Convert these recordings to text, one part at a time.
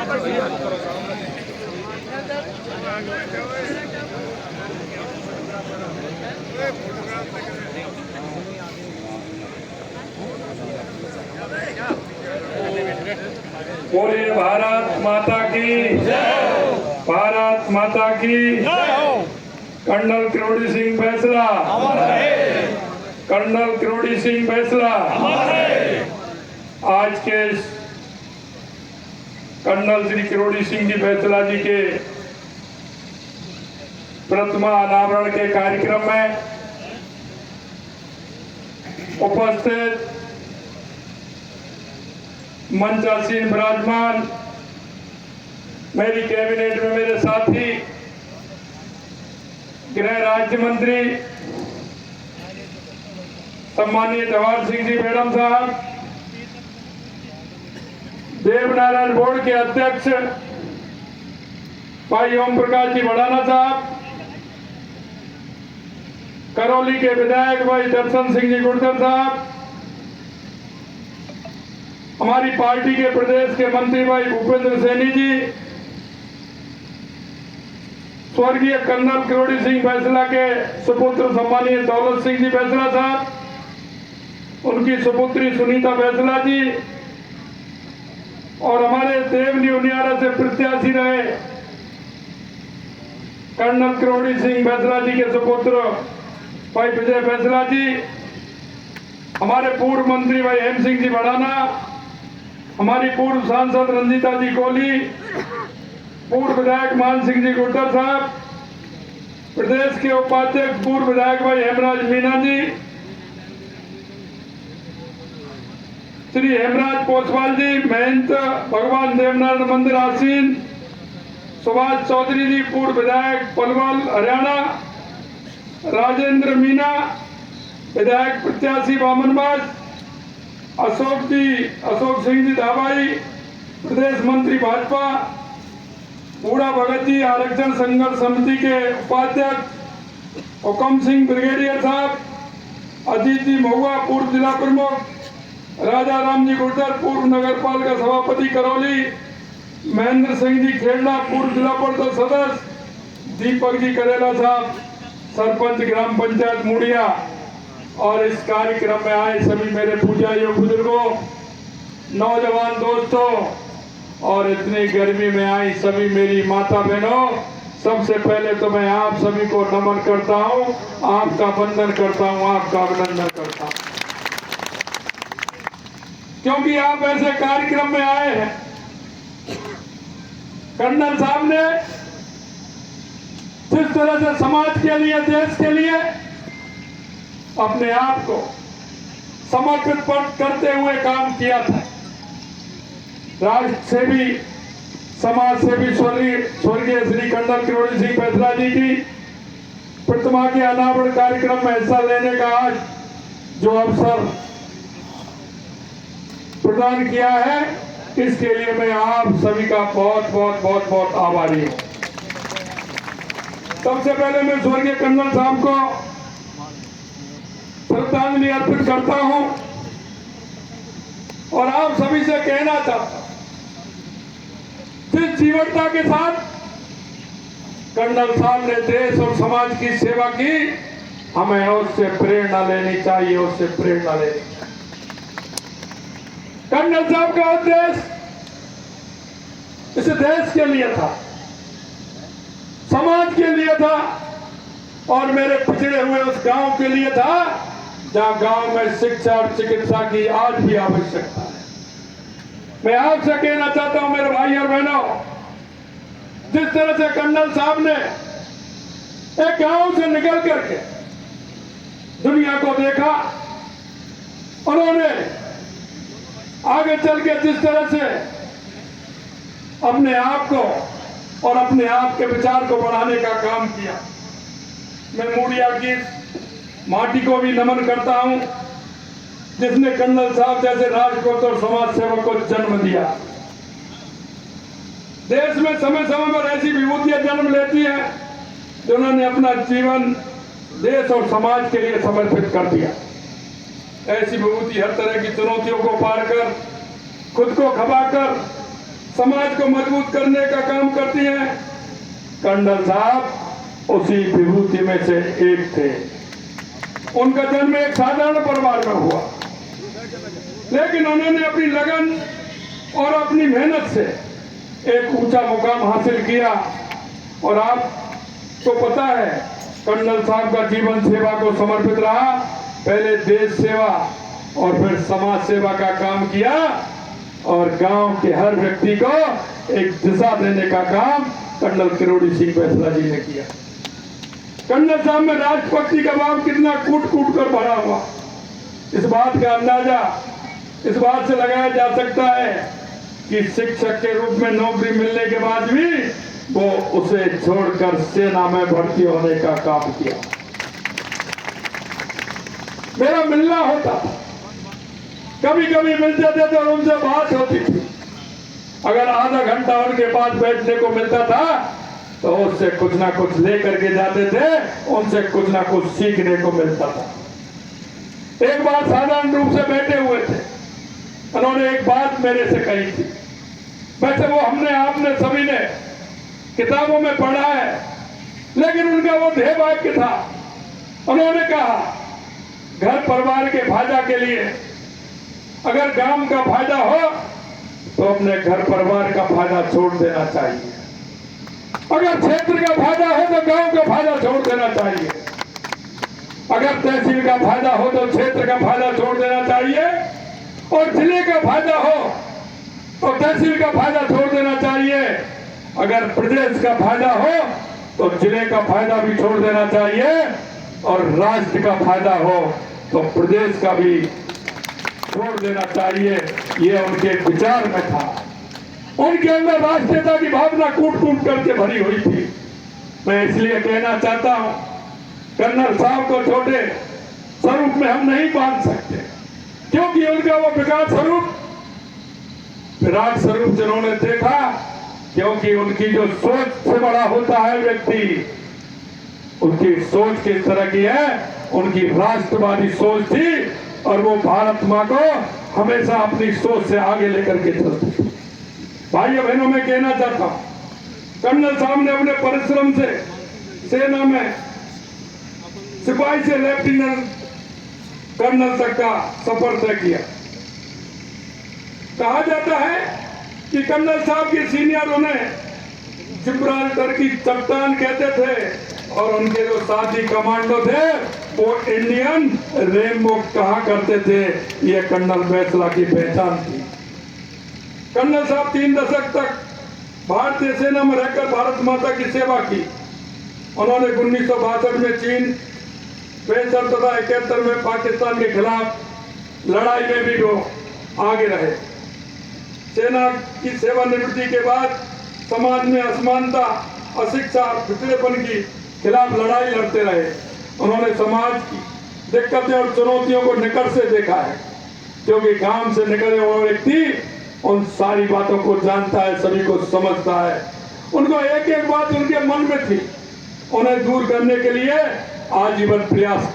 बोलिए भारत माता की जय, भारत माता की जय। Colonel Kirori Singh Bainsla, colonel Kirori Singh Bainsla. आज के कर्नल श्री किरोड़ी सिंह जी बैसला जी के प्रतिमा अनावरण के कार्यक्रम में उपस्थित मंचासीन विराजमान मेरी कैबिनेट में मेरे साथी गृह राज्य मंत्री सम्मानीय जवाहर सिंह जी मैडम साहब, देवनारायण बोर्ड के अध्यक्ष भाई ओम प्रकाश जी भड़ाना साहब, करौली के विधायक भाई दर्शन सिंह जी गुर्जर साहब, हमारी पार्टी के प्रदेश के मंत्री भाई भूपेंद्र सैनी जी, स्वर्गीय कर्नल किरोड़ी सिंह बैसला के सुपुत्र सम्मानीय दौलत सिंह जी बैसला साहब, उनकी सुपुत्री सुनीता बैसला जी, और हमारे देवनी उनियारा से प्रत्याशी रहे कर्नल किरोड़ी सिंह बैसला जी के सुपुत्र भाई विजय बैसला जी, हमारे पूर्व मंत्री भाई हेम सिंह जी भड़ाना, हमारी पूर्व सांसद रंजीता जी कोहली, पूर्व विधायक मान सिंह जी गुर्जर साहब, प्रदेश के उपाध्यक्ष पूर्व विधायक भाई हेमराज मीना जी, श्री हेमराज पोसवाल जी, महंत भगवान देवनारायण मंदिर आसीन, सुभाष चौधरी जी पूर्व विधायक पलवल हरियाणा, राजेंद्र मीना विधायक प्रत्याशी बामनबाज, अशोक सिंह जी धाबाई प्रदेश मंत्री भाजपा, बूढ़ा भगत जी आरक्षण संघर्ष समिति के उपाध्यक्ष, हुकम सिंह ब्रिगेडियर साहब, अजीत जी महुआ पूर्व जिला प्रमुख, राजा राम जी गुर्जर पूर्व नगर पालिका सभापति करौली, महेंद्र सिंह जी खेड़ला पूर्व जिला परिषद सदस्य, दीपक जी करेला साहब सरपंच ग्राम पंचायत मुड़िया, और इस कार्यक्रम में आए सभी मेरे पूज्य बुजुर्गों, नौजवान दोस्तों, और इतनी गर्मी में आई सभी मेरी माता बहनों, सबसे पहले तो मैं आप सभी को नमन करता हूं, आपका वंदन करता हूं, आपका अभिनंदन करता हूं, क्योंकि आप ऐसे कार्यक्रम में आए हैं। कर्नल साहब ने जिस तरह से समाज के लिए, देश के लिए अपने आप को समर्पित करते हुए काम किया था, राष्ट्र सेवी, समाज सेवी स्वर्गीय श्री कर्नल किरोड़ी सिंह बैसला जी की प्रतिमा के अनावरण कार्यक्रम में हिस्सा लेने का आज जो अवसर प्रदान किया है, इसके लिए मैं आप सभी का बहुत बहुत बहुत बहुत आभारी हूं। सबसे पहले मैं स्वर्गीय कर्नल साहब को श्रद्धांजलि अर्पित करता हूं और आप सभी से कहना चाहता हूं, जिस जीवनता के साथ कर्नल साहब ने देश और समाज की सेवा की, हमें उससे प्रेरणा लेनी चाहिए, उससे प्रेरणा लेनी चाहिए। कर्नल साहब का उद्देश्य इस देश के लिए था, समाज के लिए था, और मेरे पिछड़े हुए उस गांव के लिए था जहां गांव में शिक्षा और चिकित्सा की आज भी आवश्यकता है। मैं आपसे कहना चाहता हूं मेरे भाई और बहनों, जिस तरह से कर्नल साहब ने एक गांव से निकल करके दुनिया को देखा, उन्होंने आगे चल के जिस तरह से अपने आप को और अपने आप के विचार को बढ़ाने का काम किया, मैं मुड़िया की माटी को भी नमन करता हूं, जिसने कर्नल साहब जैसे राजपूत और समाज सेवक को जन्म दिया। देश में समय समय पर ऐसी विभूतियां जन्म लेती हैं जिन्होंने अपना जीवन देश और समाज के लिए समर्पित कर दिया। ऐसी विभूति हर तरह की चुनौतियों को पार कर, खुद को खपाकर समाज को मजबूत करने का काम करती हैं। कर्नल साहब उसी विभूति में से एक थे। उनका जन्म एक साधारण परिवार में हुआ, लेकिन उन्होंने अपनी लगन और अपनी मेहनत से एक ऊंचा मुकाम हासिल किया। और आपको पता है, कर्नल साहब का जीवन सेवा को समर्पित रहा। पहले देश सेवा और फिर समाज सेवा का काम किया और गांव के हर व्यक्ति को एक दिशा देने का काम कर्नल किरोड़ी सिंह बैसला जी ने किया। कर्नल साहब में राष्ट्रभक्ति का भाव कितना कूट कूट कर भरा हुआ, इस बात का अंदाजा इस बात से लगाया जा सकता है कि शिक्षक के रूप में नौकरी मिलने के बाद भी वो उसे छोड़कर सेना में भर्ती होने का काम किया। मेरा मिलना होता, कभी कभी मिलते थे तो उनसे बात होती थी। अगर आधा घंटा उनके पास बैठने को मिलता था तो उससे कुछ ना कुछ लेकर के जाते थे, उनसे कुछ ना कुछ सीखने को मिलता था। एक बार साधारण रूप से बैठे हुए थे, उन्होंने एक बात मेरे से कही थी। वैसे वो हमने आपने सभी ने किताबों में पढ़ा है, लेकिन उनका वो ध्येय वाक्य था। उन्होंने कहा, घर परिवार के फायदा के लिए अगर गांव का फायदा हो तो अपने घर परिवार का फायदा छोड़ देना चाहिए। अगर क्षेत्र का फायदा हो तो गांव का फायदा छोड़ देना चाहिए। अगर तहसील का फायदा हो तो क्षेत्र का फायदा छोड़ देना चाहिए। और जिले का फायदा हो तो तहसील का फायदा छोड़ देना चाहिए। अगर प्रदेश का फायदा हो तो जिले का फायदा भी छोड़ देना चाहिए। और राष्ट्र का फायदा हो तो प्रदेश का भी छोड़ देना चाहिए। ये उनके विचार में था। उनके अंदर राष्ट्रीयता की भावना कूट कूट करके भरी हुई थी। मैं इसलिए कहना चाहता हूं, कर्नल साहब को छोटे स्वरूप में हम नहीं बांध सकते, क्योंकि उनका वो विकास स्वरूप विराट स्वरूप जिन्होंने देखा, क्योंकि उनकी जो सोच से बड़ा होता है व्यक्ति, उनकी सोच किस तरह की है, उनकी राष्ट्रवादी सोच थी और वो भारत माँ को हमेशा अपनी सोच से आगे लेकर के चलते थे। भाइयों बहनों, मैं कहना चाहता हूं, कर्नल साहब ने अपने परिश्रम से सेना में सिपाही से लेफ्टिनेंट कर्नल तक का सफर तय किया। कहा जाता है कि कर्नल साहब के सीनियर उन्हें जिब्राल्टर की चट्टान कहते थे और उनके जो साथी कमांडो थे वो इंडियन रेनबो कहा करते थे। ये कर्नल बैसला की पहचान थी। कर्नल साहब 3 दशक तक भारतीय सेना में रहकर भारत माता की सेवा की। उन्होंने 1962 में चीन, 65 तथा 71 में पाकिस्तान के खिलाफ लड़ाई में भी वो आगे रहे। सेना की सेवानिवृत्ति के बाद समाज में असमानता, अशिक्षा, पिछड़ेपन की खिलाफ लड़ाई लड़ते रहे। उन्होंने समाज की दिक्कतें और चुनौतियों को निकट से देखा है, क्योंकि काम से निकले हुए व्यक्ति उन सारी बातों को जानता है, सभी को समझता है। उनको एक एक बात उनके मन में थी, उन्हें दूर करने के लिए आजीवन प्रयास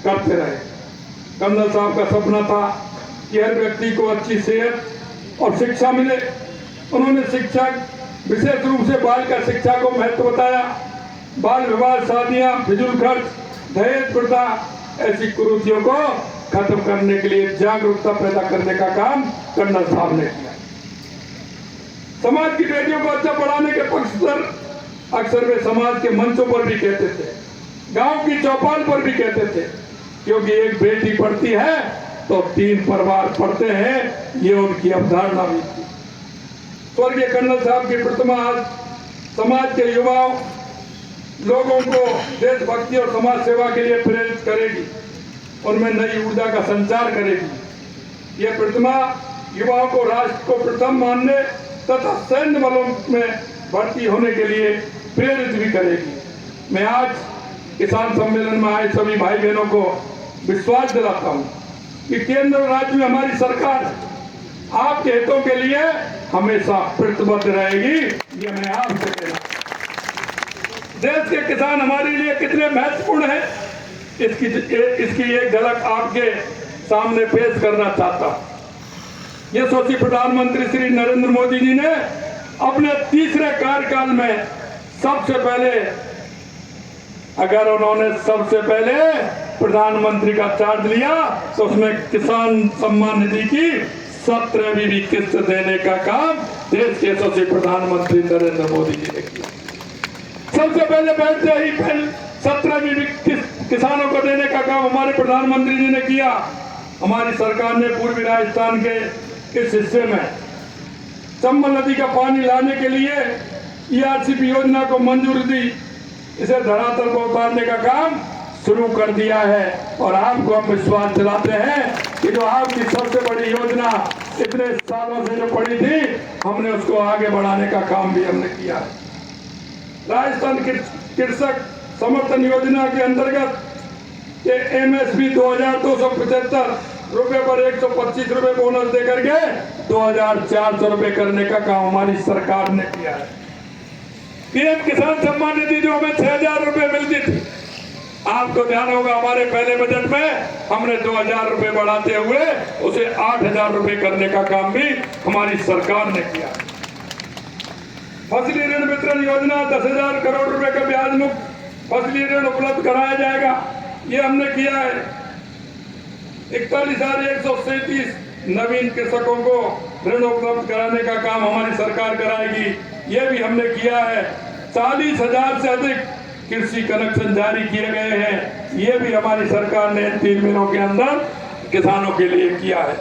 करते रहे। कर्नल साहब का सपना था कि हर व्यक्ति को अच्छी सेहत और शिक्षा मिले। उन्होंने शिक्षा, विशेष रूप से बाल का शिक्षा को महत्व बताया। बाल विवाह, शादियां, फिजूल खर्च, दहेज प्रथा, ऐसी कुरीतियों को खत्म करने के लिए जागरूकता पैदा करने का काम कर्नल साहब ने किया। समाज की बेटियों को अच्छा पढ़ाने के पक्षधर अक्सर वे समाज के मंचों पर भी कहते थे, गांव की चौपाल पर भी कहते थे, क्योंकि एक बेटी पढ़ती है तो 3 परिवार पढ़ते हैं, ये उनकी अवधारणा भी थी। स्वर्गीय कर्नल साहब की प्रतिमा आज समाज के युवाओं लोगों को देशभक्ति और समाज सेवा के लिए प्रेरित करेगी, उनमें नई ऊर्जा का संचार करेगी। यह प्रतिमा युवाओं को राष्ट्र को प्रथम मानने तथा सैन्य बलों में भर्ती होने के लिए प्रेरित भी करेगी। मैं आज किसान सम्मेलन में आए सभी भाई बहनों को विश्वास दिलाता हूं कि केंद्र और राज्य में हमारी सरकार आपके हितों के लिए हमेशा प्रतिबद्ध रहेगी। ये मैं आपसे कहना, देश के किसान हमारे लिए कितने महत्वपूर्ण हैं, इसकी एक झलक आपके सामने पेश करना चाहता हूं। ये सोची प्रधानमंत्री श्री नरेंद्र मोदी जी ने अपने तीसरे कार्यकाल में सबसे पहले, अगर उन्होंने सबसे पहले प्रधानमंत्री का चार्ज लिया तो उसमें किसान सम्मान निधि की 17वीं भी किस्त देने का काम देश के यशस्वी प्रधानमंत्री नरेंद्र मोदी जी ने किया। सबसे पहले बैठते ही 17वीं भी किस्त किसानों को देने का काम हमारे प्रधानमंत्री जी ने किया। हमारी सरकार ने पूर्वी राजस्थान के इस हिस्से में चंबल नदी का पानी लाने के लिए ERCP योजना को मंजूरी दी। इसे धरातल को उतारने का काम शुरू कर दिया है और आपको हम विश्वास दिलाते हैं कि जो आपकी सबसे बड़ी योजना इतने सालों से जो पड़ी थी, हमने उसको आगे बढ़ाने का काम भी हमने किया है। राजस्थान कृषक समर्थन योजना के अंतर्गत ये MSP 2275 रुपए पर 125 रुपए बोनस देकर के 2400 रुपए करने का काम हमारी सरकार ने किया है। PM किसान सम्मान निधि जो हमें 6000 रुपए मिलती थी, आपको ध्यान होगा हमारे पहले बजट में हमने 2000 रुपए बढ़ाते हुए उसे 8000 रुपए करने का काम भी हमारी सरकार ने किया। फसली ऋण वितरण योजना 10,000 करोड़ रुपए का ब्याज मुक्त फसली ऋण उपलब्ध कराया जाएगा, ये हमने किया है। 41,137 नवीन कृषकों को ऋण उपलब्ध कराने का काम हमारी सरकार कराएगी, ये भी हमने किया है। 40,000 से अधिक कृषि कनेक्शन जारी किए गए हैं, ये भी हमारी सरकार ने 3 महीनों के अंदर किसानों के लिए किया है।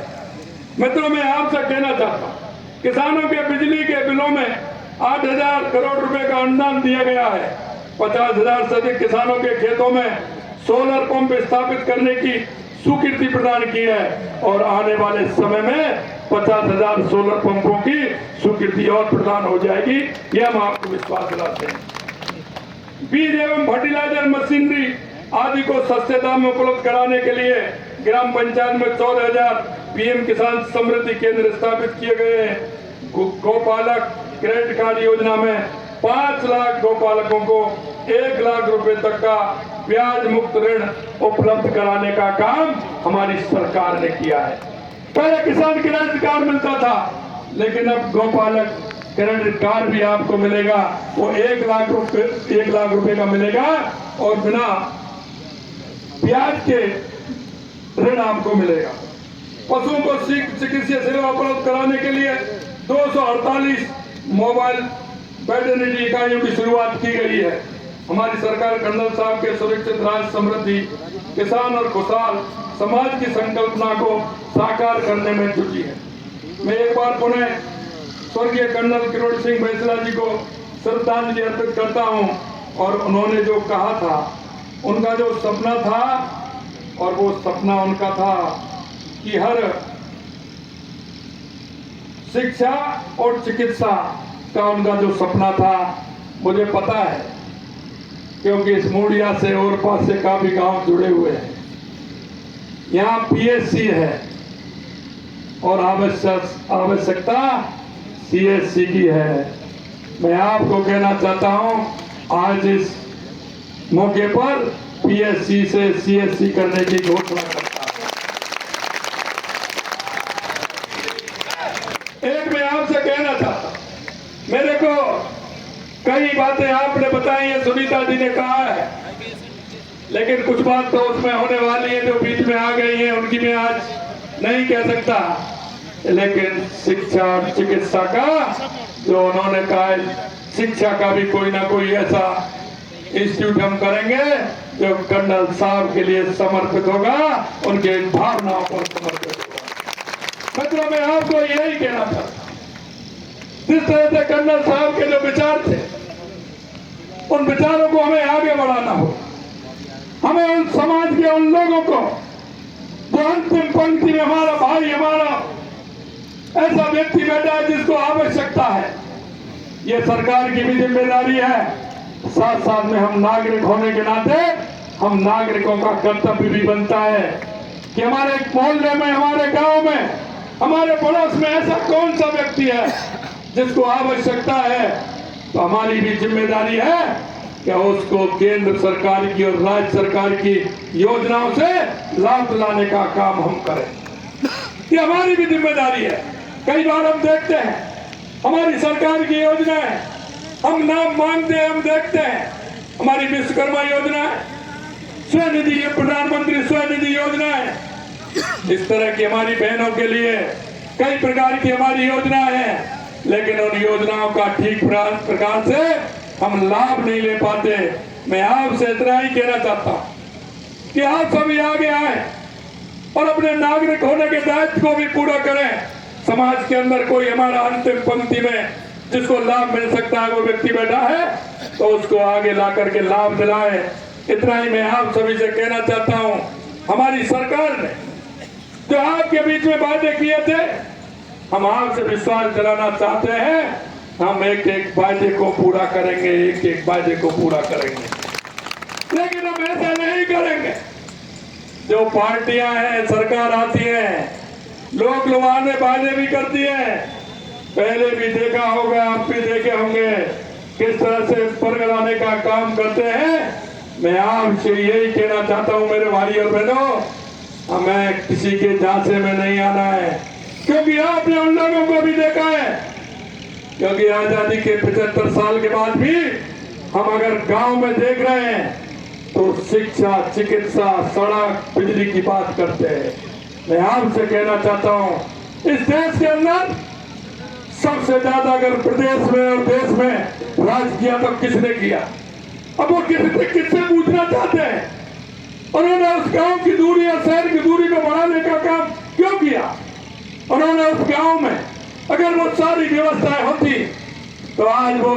मित्रों, मैं आपसे कहना चाहता हूँ, किसानों के बिजली के बिलों में 8,000 करोड़ रुपए का अनुदान दिया गया है। 50,000 से अधिक किसानों के खेतों में सोलर पंप स्थापित करने की स्वीकृति प्रदान की है और आने वाले समय में 50,000 सोलर पंपों की स्वीकृति और प्रदान हो जाएगी, ये हम आपको विश्वास दिलाते हैं। बीज एवं फर्टिलाइजर मशीनरी आदि को सस्ते दाम में उपलब्ध कराने के लिए ग्राम पंचायत में 14,000 PM किसान समृद्धि केंद्र स्थापित किए गए हैं। गौपालक क्रेडिट कार्ड योजना में 5 लाख गौपालकों को 1 लाख रुपए तक का ब्याज मुक्त ऋण उपलब्ध कराने का काम हमारी सरकार ने किया है। पहले किसान क्रेडिट कार्ड मिलता था, लेकिन अब गौपालक क्रेडिट कार्ड भी आपको मिलेगा, वो 1 लाख रुपए का मिलेगा और बिना ब्याज के ऋण आपको मिलेगा। पशुओं को चिकित्सा सेवा उपलब्ध कराने के लिए 248 मोबाइल वेटरनरी इकाइयों की शुरुआत की गई है। हमारी सरकार कर्नल साहब के सुरक्षित राज्य समृद्धि किसान और खुशहाल समाज की संकल्पना को साकार करने में जुटी है। मैं एक बार पुनः स्वर्गीय कर्नल किरोड़ी सिंह बैसला जी को श्रद्धांजलि अर्पित करता हूं और उन्होंने जो कहा था, उनका जो सपना था, और वो सपना उनका था कि हर शिक्षा और चिकित्सा का उनका जो सपना था, मुझे पता है क्योंकि इस मूडिया से और पास से काफी गांव जुड़े हुए हैं। यहाँ PSC है और आवश्यकता CSC की है। मैं आपको कहना चाहता हूँ, आज इस मौके पर PSC से CSC करने की घोषणा करता हूँ। एक मैं आपसे कहना चाहता हूँ, मेरे को कई बातें आपने बताई है, सुनीता जी ने कहा है, लेकिन कुछ बात तो उसमें होने वाली है जो बीच में आ गई है, उनकी मैं आज नहीं कह सकता। लेकिन शिक्षा और चिकित्सा का जो उन्होंने कहा है, शिक्षा का भी कोई ना कोई ऐसा इंस्टीट्यूट हम करेंगे जो कर्नल साहब के लिए समर्पित होगा, उनके भावनाओं पर समर्पित होगा। मतलब मैं आपको यही कहना चाहता हूं, जिस तरह से कर्नल साहब के जो विचार थे, उन विचारों को हमें आगे बढ़ाना हो। हमें उन समाज के उन लोगों को जो अंतिम पंक्ति में हमारा भाई, हमारा ऐसा व्यक्ति बैठा है जिसको आवश्यकता है, ये सरकार की भी जिम्मेदारी है। साथ साथ में हम नागरिक होने के नाते हम नागरिकों का कर्तव्य भी बनता है कि हमारे मोहल्ले में, हमारे गांव में, हमारे पड़ोस में ऐसा कौन सा व्यक्ति है जिसको आवश्यकता है, तो हमारी भी जिम्मेदारी है कि उसको केंद्र सरकार की और राज्य सरकार की योजनाओं से लाभ दिलाने का काम हम करें। ये हमारी भी जिम्मेदारी है। कई बार हम देखते हैं हमारी सरकार की योजना है, हम नाम मांगते हैं, हम देखते हैं। हमारी विश्वकर्मा योजना है, स्वनिधि, प्रधानमंत्री स्वनिधि योजना है। इस तरह की हमारी बहनों के लिए कई प्रकार की हमारी योजना है, लेकिन उन योजनाओं का ठीक प्रकार से हम लाभ नहीं ले पाते। मैं आपसे इतना ही कहना चाहता हूं कि आप सभी आगे आए और अपने नागरिक होने के दायित्व को भी पूरा करें। समाज के अंदर कोई हमारा अंतिम पंक्ति में जिसको लाभ मिल सकता है वो व्यक्ति बैठा है, तो उसको आगे ला करके लाभ दिलाए। इतना ही मैं आप सभी से कहना चाहता हूं। हमारी सरकार ने जो आपके बीच में वादे किए थे, हम आपसे विश्वास दिलाना चाहते हैं, हम एक एक वादे को पूरा करेंगे, एक एक वादे को पूरा करेंगे। लेकिन हम ऐसा नहीं करेंगे। जो पार्टियां हैं, सरकार आती है, लोग लुभाने वादे भी करती है। पहले भी देखा होगा, आप भी देखे होंगे किस तरह से परगलाने का काम करते हैं। मैं आपसे यही कहना चाहता हूं मेरे भाई और बहनों, हमें किसी के झांसे में नहीं आना है, क्योंकि आपने उन लोगों को भी देखा है। क्योंकि आजादी के 75 साल के बाद भी हम अगर गांव में देख रहे हैं तो शिक्षा, चिकित्सा, सड़क, बिजली की बात करते हैं। मैं आपसे कहना चाहता हूं, इस देश के अंदर सबसे ज्यादा अगर प्रदेश में और देश में राज किया तो किसने किया? अब वो किससे पूछना चाहते हैं? उन्होंने उस गांव की दूरी और शहर की दूरी को बढ़ाने का काम क्यों किया? उन्होंने उस गांव में अगर वो सारी व्यवस्थाएं होती तो आज वो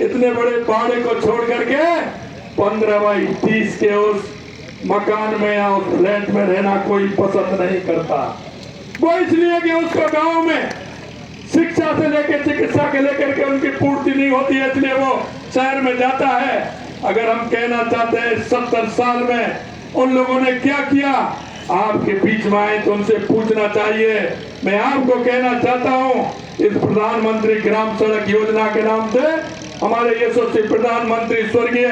इतने बड़े पहाड़े को छोड़ करके 15x30 के उस मकान में या उस फ्लैट में रहना कोई पसंद नहीं करता। वो इसलिए कि उसको गांव में शिक्षा से लेकर चिकित्सा के लेकर के उनकी पूर्ति नहीं होती है, इसलिए वो शहर में जाता है। अगर हम कहना चाहते हैं 70 साल में उन लोगों ने क्या किया, आपके बीच में आए तो उनसे पूछना चाहिए। मैं आपको कहना चाहता हूं, इस प्रधानमंत्री ग्राम सड़क योजना के नाम से हमारे यशस्वी प्रधानमंत्री स्वर्गीय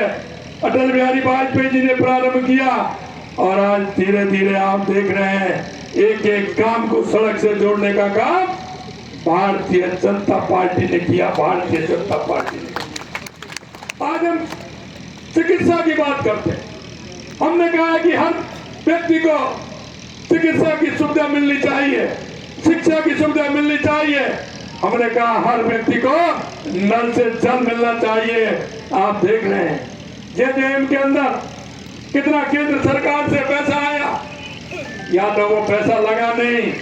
अटल बिहारी वाजपेयी जी ने प्रारंभ किया, और आज धीरे धीरे आप देख रहे हैं एक एक काम को सड़क से जोड़ने का काम भारतीय जनता पार्टी ने किया। भारतीय जनता पार्टी ने। आज हम चिकित्सा की बात करते हैं। हमने कहा कि हर व्यक्ति को चिकित्सा की सुविधा मिलनी चाहिए, शिक्षा की सुविधा मिलनी चाहिए। हमने कहा हर व्यक्ति को नल से जल मिलना चाहिए। आप देख रहे हैं जेजेएम के अंदर कितना केंद्र सरकार से पैसा आया, या तो वो पैसा लगा नहीं,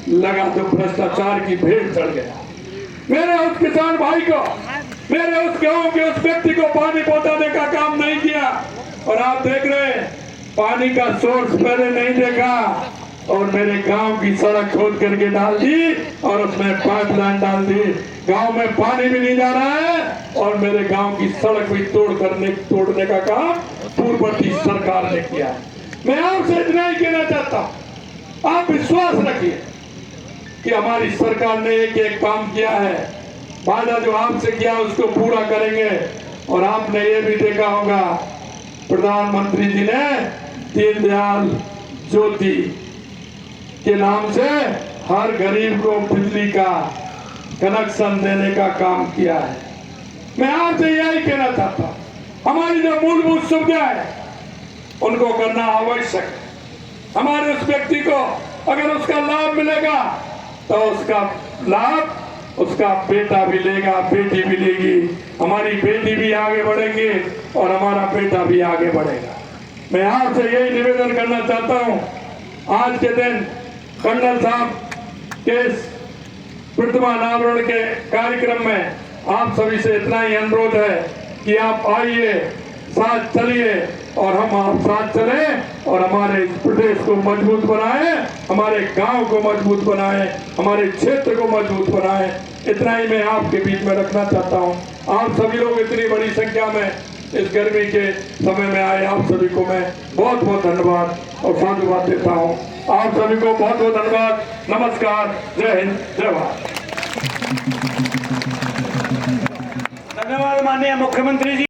लगा तो भ्रष्टाचार की भेंट चढ़ गया। मेरे उस किसान भाई को, मेरे उस गांव के उस व्यक्ति को पानी पहुंचाने का काम नहीं किया। और आप देख रहे हैं पानी का सोर्स पहले नहीं देखा, और मेरे गांव की सड़क खोद करके डाल दी और उसमें पाइपलाइन डाल दी। गांव में पानी भी नहीं जा रहा है और मेरे गांव की सड़क भी तोड़ने का काम पूर्ववर्ती सरकार ने किया। मैं आपसे इतना ही कहना चाहता हूं, आप विश्वास रखिए कि हमारी सरकार ने एक एक काम किया है। वादा जो आपसे किया उसको पूरा करेंगे। और आपने ये भी देखा होगा प्रधानमंत्री जी ने दीनदयाल ज्योति के नाम से हर गरीब को बिजली का कनेक्शन देने का काम किया है। मैं आपसे यही कहना चाहता हूं, हमारी जो मूलभूत सुविधा है उनको करना आवश्यक है। हमारे उस व्यक्ति को अगर उसका लाभ मिलेगा तो उसका लाभ उसका बेटा भी लेगा, बेटी भी लेगी। हमारी बेटी भी आगे बढ़ेगी और हमारा बेटा भी आगे बढ़ेगा। मैं आपसे यही निवेदन करना चाहता हूं, आज के दिन कर्नल साहब के प्रतिमा अनावरण के कार्यक्रम में आप सभी से इतना ही अनुरोध है कि आप आइए, साथ चलिए और हम आप साथ चलें और हमारे इस प्रदेश को मजबूत बनाएं, हमारे गांव को मजबूत बनाएं, हमारे क्षेत्र को मजबूत बनाएं। इतना ही मैं आपके बीच में रखना चाहता हूं। आप सभी लोग इतनी बड़ी संख्या में इस गर्मी के समय में आए, आप सभी को मैं बहुत बहुत धन्यवाद और साधुवाद देता हूं। आप सभी को बहुत बहुत धन्यवाद। नमस्कार, जय हिंद, जय भारत। धन्यवाद माननीय मुख्यमंत्री जी।